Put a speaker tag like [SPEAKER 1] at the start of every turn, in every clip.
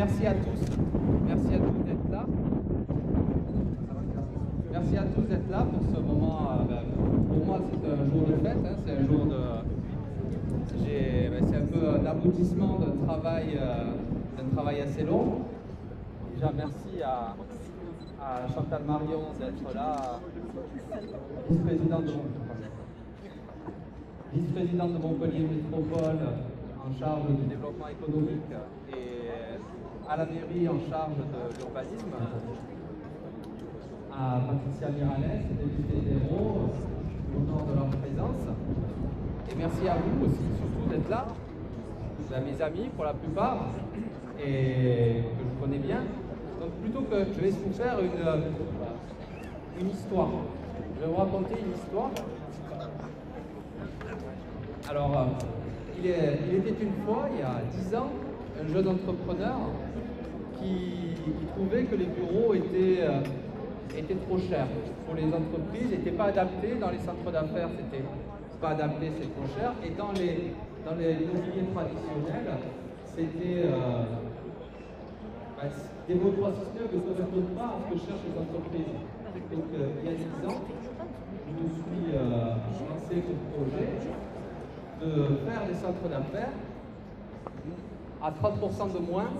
[SPEAKER 1] merci à tous. Merci à tous d'être là. Merci à tous d'être là pour ce moment. Pour moi, c'est un jour de fête. Hein, c'est un jour de. C'est un peu l'aboutissement d'un travail assez long. Déjà, merci à Chantal Marion d'être là, vice-présidente de Montpellier Métropole en charge du développement économique et à la mairie en charge de l'urbanisme, à Patricia Miralles, députée d'Hérault, content de leur présence. Et merci à vous aussi, surtout d'être là, à mes amis pour la plupart, et que je connais bien. Donc plutôt que je vais vous faire une histoire, je vais vous raconter une histoire. Alors, il était une fois, il y a 10 ans, un jeune entrepreneur qui trouvait que les bureaux étaient trop chers pour les entreprises, n'étaient pas adaptés dans les centres d'affaires, c'était pas adapté, c'est trop cher, et dans les immobiliers traditionnels, c'était des mots 369 que ne correspondent pas à ce que cherchent les entreprises. Donc, il y a 10 ans, je me suis lancé ce projet de faire des centres d'affaires à 30% de moins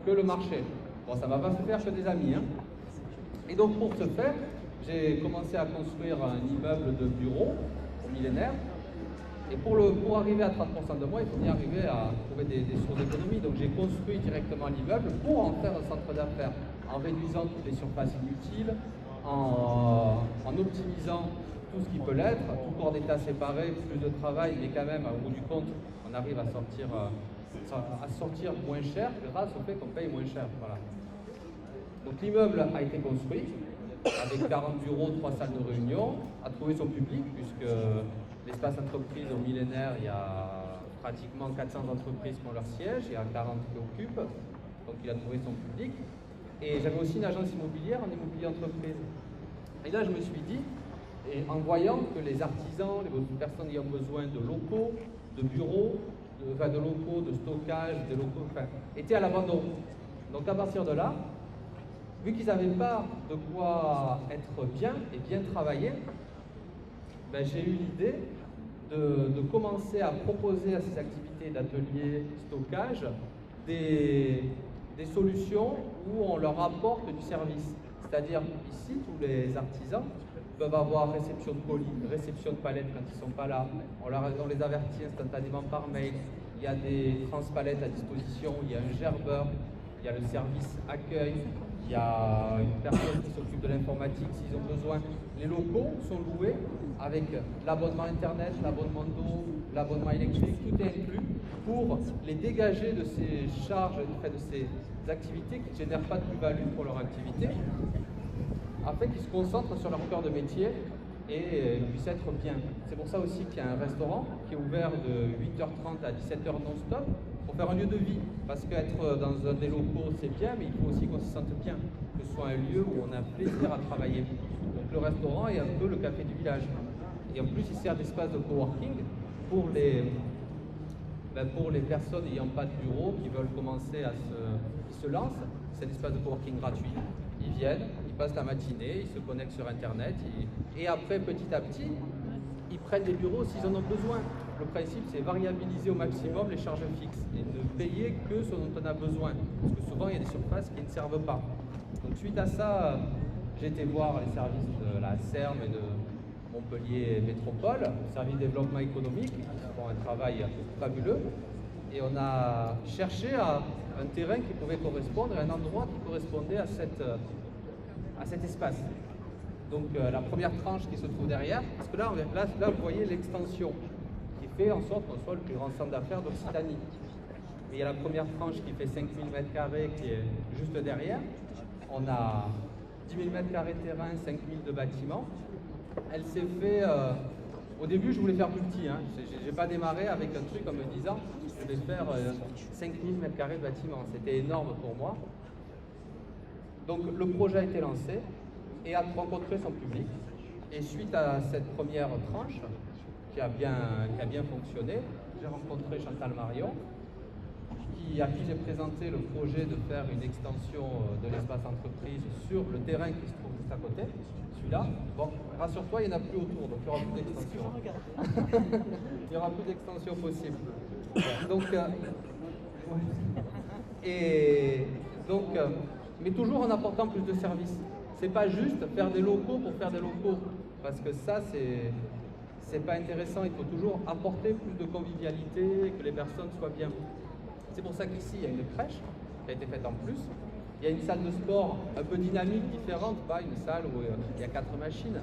[SPEAKER 1] que le marché. Bon, ça ne m'a pas fait faire que des amis. Hein. Et donc, pour ce faire, j'ai commencé à construire un immeuble de bureaux au millénaire. Et pour arriver à 30% de moins, il faut y arriver à trouver des sources d'économie. Donc, j'ai construit directement l'immeuble pour en faire un centre d'affaires, en réduisant toutes les surfaces inutiles, en optimisant tout ce qui peut l'être, tout corps d'état séparé, plus de travail, mais quand même, au bout du compte, on arrive à sortir moins cher grâce au fait qu'on paye moins cher. Voilà. Donc l'immeuble a été construit avec 40 bureaux, 3 salles de réunion, a trouvé son public, puisque l'espace entreprise au millénaire, il y a pratiquement 400 entreprises qui ont leur siège, il y a 40 qui occupent, donc il a trouvé son public. Et j'avais aussi une agence immobilière en immobilier entreprise. Et là, je me suis dit, et en voyant que les artisans, les personnes qui ont besoin de locaux, de bureaux, de locaux, de stockage, de locaux, étaient à l'abandon. Donc à partir de là, vu qu'ils n'avaient pas de quoi être bien et bien travailler, j'ai eu l'idée de commencer à proposer à ces activités d'atelier, stockage, des solutions où on leur apporte du service. C'est-à-dire ici, tous les artisans peuvent avoir réception de colis, réception de palettes quand ils ne sont pas là. On les avertit instantanément par mail. Il y a des transpalettes à disposition, il y a un gerbeur, il y a le service accueil, il y a une personne qui s'occupe de l'informatique s'ils ont besoin. Les locaux sont loués avec l'abonnement internet, l'abonnement d'eau, l'abonnement électrique, tout est inclus pour les dégager de ces charges, de ces activités qui ne génèrent pas de plus-value pour leur activité, afin qu'ils se concentrent sur leur cœur de métier et puissent être bien. C'est pour ça aussi qu'il y a un restaurant qui est ouvert de 8h30 à 17h non-stop pour faire un lieu de vie. Parce qu'être dans un des locaux, c'est bien, mais il faut aussi qu'on se sente bien, que ce soit un lieu où on a plaisir à travailler. Donc le restaurant est un peu le café du village. Et en plus, il sert d'espace de coworking pour les personnes n'ayant pas de bureau, qui veulent commencer qui se lancent. C'est un espace de coworking gratuit. Ils viennent, ils passent la matinée, ils se connectent sur Internet et après, petit à petit, ils prennent des bureaux s'ils en ont besoin. Le principe, c'est variabiliser au maximum les charges fixes et ne payer que ce dont on a besoin. Parce que souvent, il y a des surfaces qui ne servent pas. Donc, suite à ça, j'ai été voir les services de la CERM et de Montpellier Métropole, le service développement économique, qui font un travail fabuleux. Et on a cherché un terrain qui pouvait correspondre, un endroit qui correspondait à cet espace. Donc la première tranche qui se trouve derrière, parce que là vous voyez l'extension qui fait en sorte qu'on soit le plus grand centre d'affaires d'Occitanie. Mais il y a la première tranche qui fait 5000 m² qui est juste derrière. On a 10 000 m² de terrain, 5000 de bâtiments. Elle s'est fait... au début, je voulais faire plus petit. Hein. Je n'ai pas démarré avec un truc en me disant je vais faire 5000 m² de bâtiment. C'était énorme pour moi. Donc le projet a été lancé et a rencontré son public. Et suite à cette première tranche, qui a bien fonctionné, j'ai rencontré Chantal Marion,
[SPEAKER 2] à qui j'ai présenté le projet de faire une extension de l'espace entreprise sur le terrain qui se trouve juste à côté, celui-là. Bon, rassure-toi, il n'y en a plus autour, donc il n'y aura plus d'extension. Il n'y aura plus d'extension possible. Donc, mais toujours en apportant plus de services. C'est pas juste faire des locaux pour faire des locaux, parce que ça, c'est pas intéressant. Il faut toujours apporter plus de convivialité, que les personnes soient bien. C'est pour ça qu'ici, il y a une crèche qui a été faite en plus. Il y a une salle de sport un peu dynamique, différente, pas une salle où il y a 4 machines.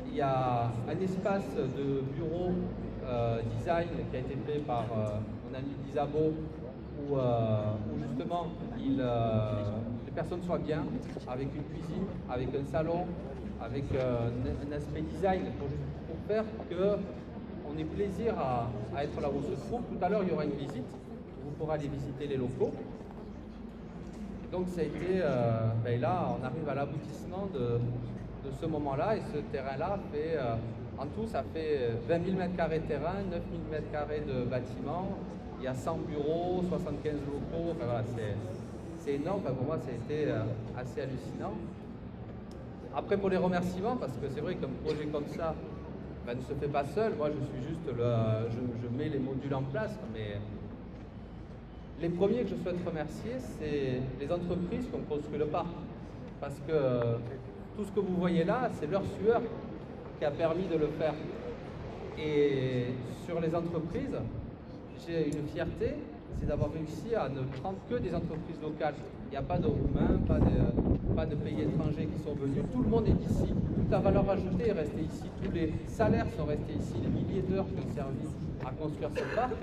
[SPEAKER 2] Il y a un espace de bureau design qui a été fait par mon ami Isabeau, où justement les personnes soient bien, avec une cuisine, avec un salon, avec un aspect design pour faire qu'on ait plaisir à être là où on se trouve. Tout à l'heure, il y aura une visite. Vous pourrez aller visiter les locaux. Donc ça a été, là on arrive à l'aboutissement de ce moment-là, et ce terrain-là fait, en tout ça fait 20 000 m² de terrain, 9 000 m² de bâtiment, il y a 100 bureaux, 75 locaux, enfin voilà, c'est énorme. Enfin, pour moi ça a été assez hallucinant. Après, pour les remerciements, parce que c'est vrai qu'un projet comme ça ne se fait pas seul, moi je suis juste je mets les modules en place, mais les premiers que je souhaite remercier, c'est les entreprises qui ont construit le parc. Parce que tout ce que vous voyez là, c'est leur sueur qui a permis de le faire. Et sur les entreprises, j'ai une fierté, c'est d'avoir réussi à ne prendre que des entreprises locales. Il n'y a pas de Roumains, pas de pays étrangers qui sont venus. Tout le monde est ici. Toute la valeur ajoutée est restée ici. Tous les salaires sont restés ici. Les milliers d'heures qui ont servi à construire ce parc,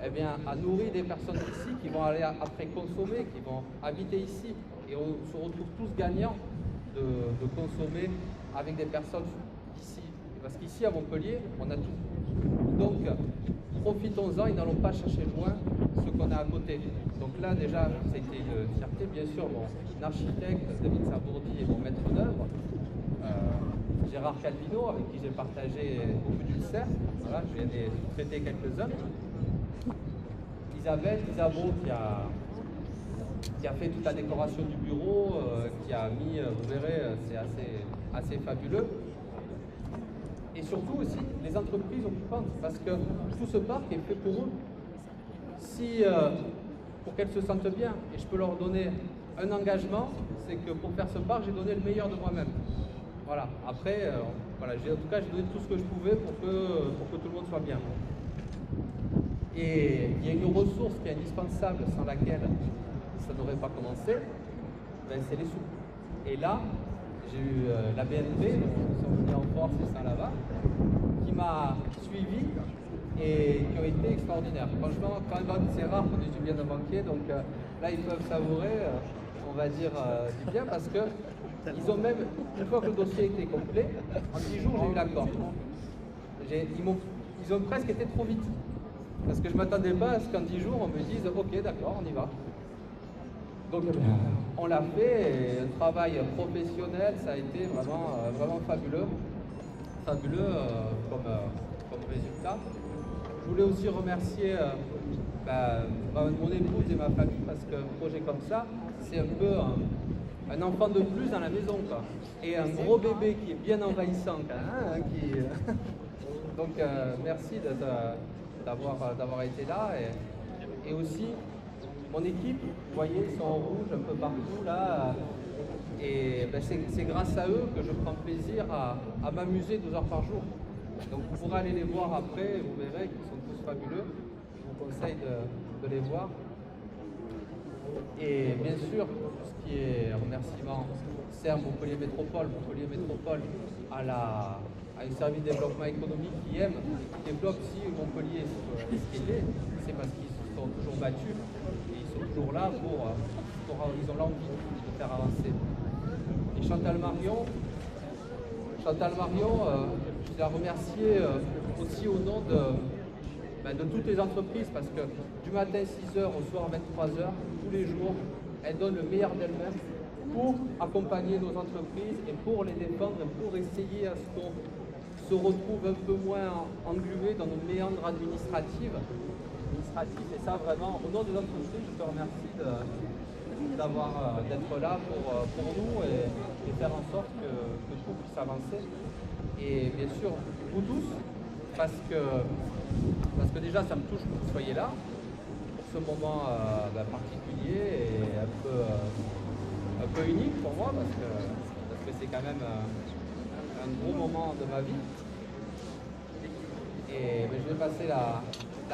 [SPEAKER 2] eh bien, a nourri des personnes ici qui vont aller après consommer, qui vont habiter ici. Et on se retrouve tous gagnants de consommer avec des personnes ici. Parce qu'ici, à Montpellier, on a tout. Donc, profitons-en et n'allons pas chercher loin ce qu'on a à côté. Donc là, déjà, c'était une fierté. Bien sûr, mon architecte, David Sabourdi, et mon maître d'œuvre, Gérard Calvino, avec qui j'ai partagé beaucoup d'ulcères. Voilà, je viens de traiter quelques-uns. Isabelle, Isabeau, qui a fait toute la décoration du bureau, qui a mis, vous verrez, c'est assez fabuleux. Et surtout aussi, les entreprises occupantes, parce que tout ce parc est fait pour eux. Pour qu'elles se sentent bien, et je peux leur donner un engagement, c'est que pour faire ce parc, j'ai donné le meilleur de moi-même. Voilà, après, en tout cas, j'ai donné tout ce que je pouvais pour que tout le monde soit bien. Et il y a une ressource qui est indispensable, sans laquelle ça n'aurait pas commencé, c'est les sous. Et là, j'ai eu la BNP, qui sont venus en force et ça là-bas, qui m'a suivi et qui ont été extraordinaires. Franchement, quand même, c'est rare qu'on ait du bien d'un banquier, donc là, ils peuvent savourer, on va dire, du bien, parce que ils ont même, une fois que le dossier était complet, en 10 jours, j'ai eu l'accord. Ils ont presque été trop vite. Parce que je ne m'attendais pas à ce qu'en 10 jours, on me dise « Ok, d'accord, on y va ». Donc on l'a fait, et un travail professionnel, ça a été vraiment fabuleux. Fabuleux comme résultat. Je voulais aussi remercier mon épouse et ma famille, parce qu'un projet comme ça, c'est un peu un enfant de plus dans la maison, quoi. Et un gros bébé qui est bien envahissant, donc merci d'avoir été là, et aussi mon équipe, vous voyez, ils sont en rouge un peu partout là, et c'est grâce à eux que je prends plaisir à m'amuser 12 heures par jour. Donc vous pourrez aller les voir après, vous verrez qu'ils sont tous fabuleux, je vous conseille de les voir. Et bien sûr, tout ce qui est remerciement sert Montpellier Métropole à un service de développement économique qui aime, qui développe. Si Montpellier est ce qu'il est, c'est parce qu'ils se sont toujours battus et ils sont toujours là ils ont l'envie de faire avancer. Et Chantal Marion, je la remercier aussi au nom de toutes les entreprises, parce que du matin 6h au soir 23h, tous les jours, elles donnent le meilleur d'elles-mêmes pour accompagner nos entreprises et pour les défendre et pour essayer à ce qu'on se retrouve un peu moins englué dans nos méandres administratives. administratif. Et ça, vraiment, au nom de l'entreprise, je te remercie d'être là pour nous et faire en sorte que tout puisse avancer. Et bien sûr, vous tous, parce que déjà, ça me touche que vous soyez là pour ce moment particulier et un peu unique pour moi, parce que c'est quand même un gros moment de ma vie. Et je vais passer la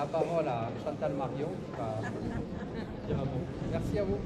[SPEAKER 2] parole à Chantal Marion qui va dire un mot. Merci à vous.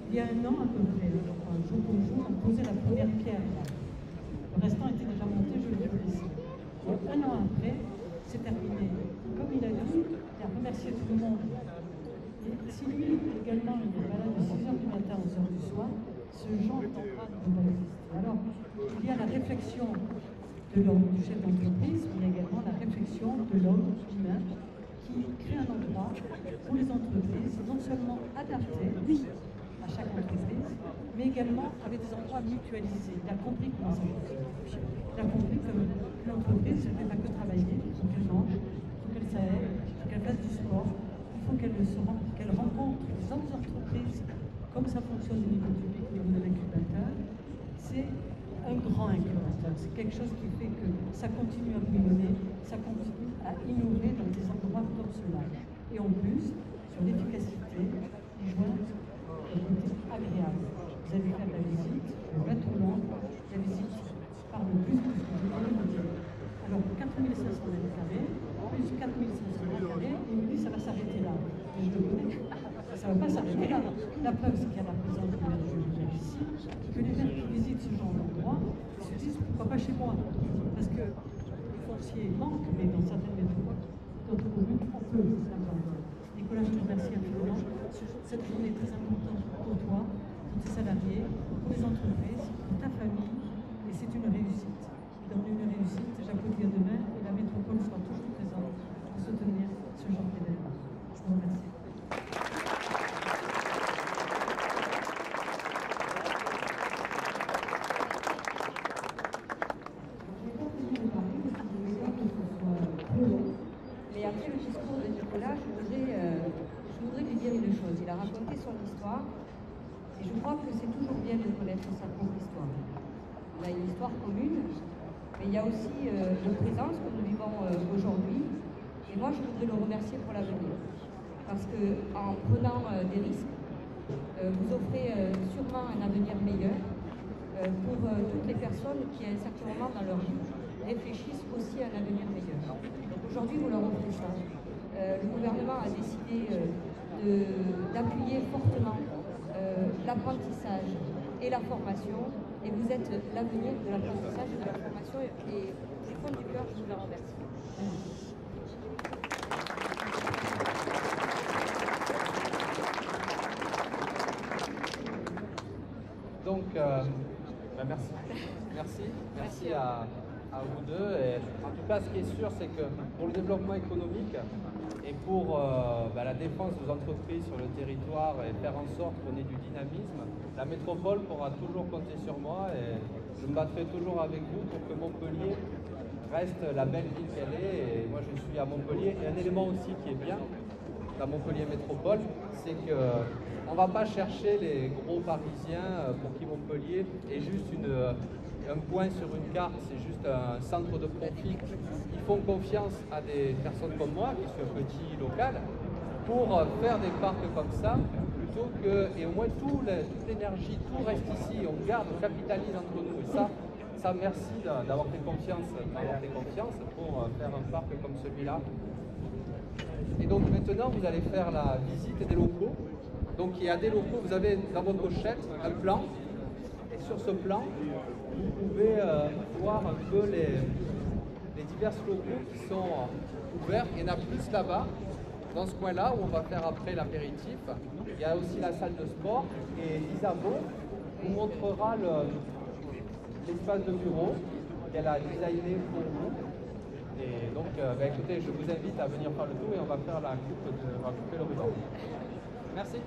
[SPEAKER 3] Il y a un an à peu près, jour pour jour, on posait la première pierre. Le restant était déjà monté, je le dis ici. Donc, un an après, c'est terminé. Comme il a dit, il a remercié tout le monde. Et si lui également il est malade de 6h du matin aux 11h du soir, ce genre d'empreinte ne peut pas exister. Alors, il y a la réflexion de l'homme, du chef d'entreprise, mais il y a également la réflexion de l'homme humain qui crée un endroit pour les entreprises, non seulement adapté à chaque entreprise, mais également avec des endroits mutualisés. Il a compris comment ça fonctionne. Il a compris que l'entreprise ne fait pas que travailler, il faut qu'elle mange, il faut qu'elle s'aide, il faut qu'elle fasse du sport, il faut qu'elle rencontre les autres entreprises, comme ça fonctionne au niveau public, au niveau de l'incubateur. C'est un grand incubateur, c'est quelque chose qui fait que ça continue à bouillonner, ça continue à innover dans des endroits comme cela. Et en plus, sur l'efficacité, les joints agréable. Vous allez faire la visite, à tout le monde, la visite parle plus que ce que je viens de vous dire. Alors 4500 mètres carrés, plus 4500 mètres carrés, et il me dit ça va s'arrêter là. Et je le connais, ça ne va pas s'arrêter là. La preuve, c'est qu'il y a la présence du maire de Julien ici, que les maires qui visitent ce genre d'endroit se disent pourquoi pas chez moi. Parce que le foncier manque, mais dans certaines métropoles, dans d'autres communes, on peut l'avoir. Nicolas, je te remercie infiniment. Cette journée est très importante pour toi, pour tes salariés, pour les entreprises, pour ta famille, et c'est une réussite. Et dans une réussite, j'applaudis à demain et la métropole sera toujours présente pour soutenir ce genre d'événement. Je vous remercie.
[SPEAKER 4] Mais après le discours de Nicolas, je voudrais lui dire une chose. Il a raconté son histoire, et je crois que c'est toujours bien de connaître sa propre histoire. On a une histoire commune, mais il y a aussi le présent, ce que nous vivons aujourd'hui. Et moi, je voudrais le remercier pour l'avenir. Parce qu'en prenant des risques, vous offrez sûrement un avenir meilleur pour toutes les personnes qui, à un certain moment dans leur vie, réfléchissent aussi à un avenir meilleur. Donc aujourd'hui, vous leur offrez ça. Le gouvernement a décidé d'appuyer fortement l'apprentissage et la formation, et vous êtes l'avenir de l'apprentissage et de la formation, et du fond du cœur, je vous en remercie.
[SPEAKER 2] Donc, merci à vous deux. Et en tout cas, ce qui est sûr, c'est que pour le développement économique et pour la défense des entreprises sur le territoire et faire en sorte qu'on ait du dynamisme, la métropole pourra toujours compter sur moi et je me battrai toujours avec vous pour que Montpellier reste la belle ville qu'elle est. Et moi, je suis à Montpellier. Et un élément aussi qui est bien dans Montpellier Métropole, c'est qu'on ne va pas chercher les gros Parisiens pour qui Montpellier est juste un point sur une carte, c'est juste un centre de profit. Ils font confiance à des personnes comme moi, qui suis un petit local, pour faire des parcs comme ça, plutôt que, et au moins toute l'énergie, tout reste ici, on garde, on capitalise entre nous. Et ça merci d'avoir fait confiance, pour faire un parc comme celui-là. Et donc maintenant, vous allez faire la visite des locaux. Donc il y a des locaux, vous avez dans votre pochette un plan, et sur ce plan, vous pouvez voir un peu les divers locaux qui sont ouverts. Il y en a plus là-bas, dans ce coin-là, où on va faire après l'apéritif. Il y a aussi la salle de sport, et Isabeau vous montrera l'espace de bureau qu'elle a designé pour vous. Et donc, écoutez, je vous invite à venir faire le tour et on va faire on va couper le ruban. Merci.